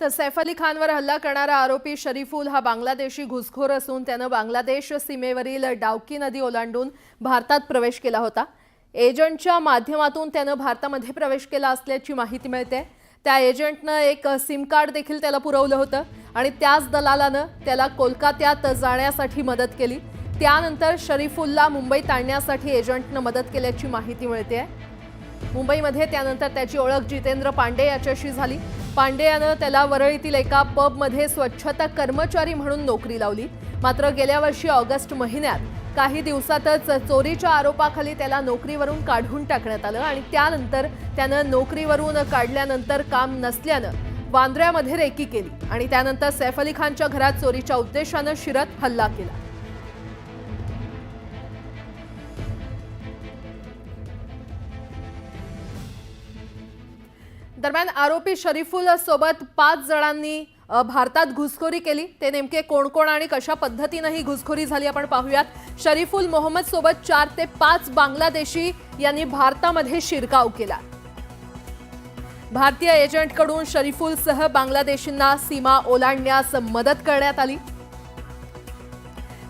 तर सैफ अली खानवर हल्ला करणारा आरोपी शरीफुल हा बांगलादेशी घुसखोर असून त्याने बांगलादेश सीमेवरील डावकी नदी ओलांडून भारतात प्रवेश केला होता। एजंटच्या माध्यमातून त्याने भारतामध्ये प्रवेश केला असल्याची माहिती मिळते। त्या एजंटने एक सिम कार्ड देखील त्याला पुरवलं होतं आणि त्याच दलालाने त्याला कोलकात्यात जाण्यासाठी मदत केली। त्यानंतर शरीफुलला मुंबईत आणण्यासाठी एजंटने मदत केल्याची माहिती मिळते। मुंबईमध्ये त्यानंतर त्याची ओळख जितेंद्र पांडे याच्याशी झाली। पांडे याने त्याला वरळीतील एका पबमध्ये स्वच्छता कर्मचारी म्हणून नोकरी लावली। मात्र गेल्या वर्षी ऑगस्ट महिन्यात काही दिवसातच चोरीच्या आरोपाखाली त्याला नोकरीवरून काढून टाकण्यात आलं आणि त्यानंतर त्याने नोकरीवरून काढल्यानंतर काम नसल्याने वांद्र्यामध्ये रेकी केली आणि त्यानंतर सैफ अली खानच्या घरात चोरीच्या उद्देशाने शिरत हल्ला केला। दरम्यान आरोपी शरीफुल सोबत 5 जणांनी भारतात घुसखोरी केली। ते नेमके कोण कोण आणि कशा पद्धतीने ही घुसखोरी झाली आपण पाहूयात। शरीफुल मोहम्मद सोबत 4 ते 5 बांगलादेशी यांनी भारतामध्ये शिरकाव केला। भारतीय एजंटकडून शरीफुलसह बांगलादेशींना सीमा ओलांडण्यास मदत करण्यात आली।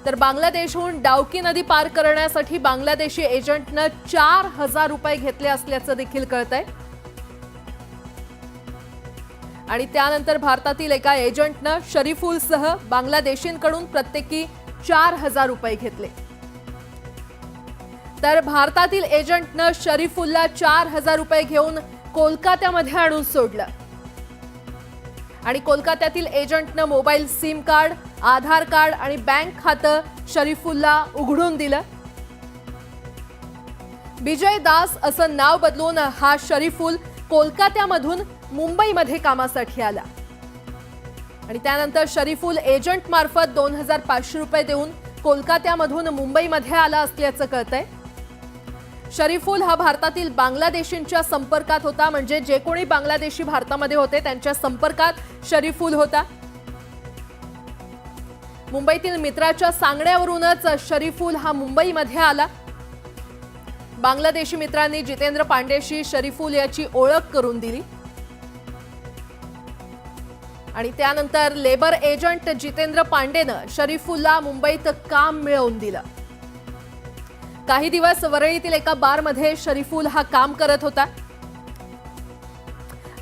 तर बांगलादेशहून डावकी नदी पार करण्यासाठी बांगलादेशी एजंटने 4000 रुपये घेतले असल्याचं देखील कळतंय आणि त्यानंतर भारतातील एका एजंटने शरीफुलसह बांगलादेशींकडून प्रत्येकी 4000 रुपये घेतले। तर भारतातील एजंटने शरीफुलला 4000 रुपये घेऊन कोलकात्यामध्ये आणून सोडलं आणि कोलकात्यातील एजंटने मोबाईल सिम कार्ड, आधार कार्ड आणि बँक खातं शरीफुलला उघडून दिलं। विजय दास असं नाव बदलून हा शरीफुल कोलकात्यामधून मुंबईमध्ये कामासाठी आला आणि त्यानंतर शरीफुल एजंट मार्फत 2500 रुपये देऊन कोलकात्यामधून मुंबईमध्ये आला असल्याचं कळतंय। शरीफुल हा भारतातील बांगलादेशींच्या संपर्कात होता, म्हणजे जे कोणी बांगलादेशी भारतामध्ये होते त्यांच्या संपर्कात शरीफुल होता। मुंबईतील मित्राच्या सांगण्यावरूनच शरीफुल हा मुंबईमध्ये आला। बांगलादेशी मित्रांनी जितेंद्र पांडेशी शरीफुल याची ओळख करून दिली आणि त्यानंतर लेबर एजंट जितेंद्र पांडेनं शरीफुलला मुंबईत काम मिळवून दिलं। काही दिवस वरळीतील एका बारमध्ये शरीफुल हा काम करत होता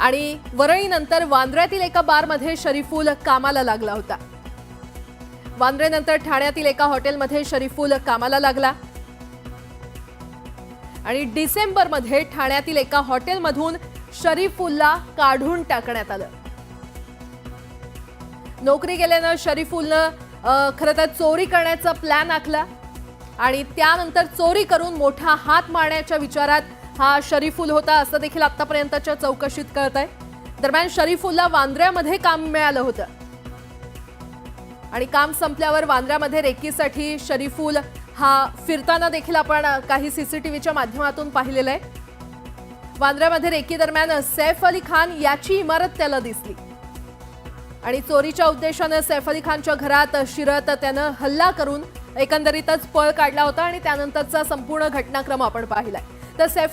आणि वरळीनंतर वांद्र्यातील एका बारमध्ये शरीफुल कामाला लागला होता। वांद्र्यानंतर ठाण्यातील एका हॉटेलमध्ये शरीफुल कामाला लागला आणि डिसेंबरमध्ये ठाण्यातील एका हॉटेलमधून शरीफुलला काढून टाकण्यात आलं। नोकरी गेल्यानं शरीफुलनं खरं तर चोरी करण्याचा प्लॅन आखला आणि त्यानंतर चोरी करून मोठा हात मारण्याच्या विचारात हा शरीफुल होता असं देखील आतापर्यंतच्या चौकशीत कळतंय। दरम्यान शरीफुलला वांद्र्यामध्ये काम मिळालं होतं आणि काम संपल्यावर वांद्र्यामध्ये रेकीसाठी शरीफुल हा फिरताना देखील आपण काही सीसीटीव्हीच्या माध्यमातून पाहिलेलं आहे। वांद्र्यामध्ये रेकी दरम्यान सैफ अली खान याची इमारत त्याला दिसली आणि चोरीच्या उद्देशाने सैफ अली खानच्या घरात शिरत त्यानं हल्ला करून एकंदरीतच पळ काढला होता आणि त्यानंतरचा संपूर्ण घटनाक्रम आपण पाहिलाय। तर सैफ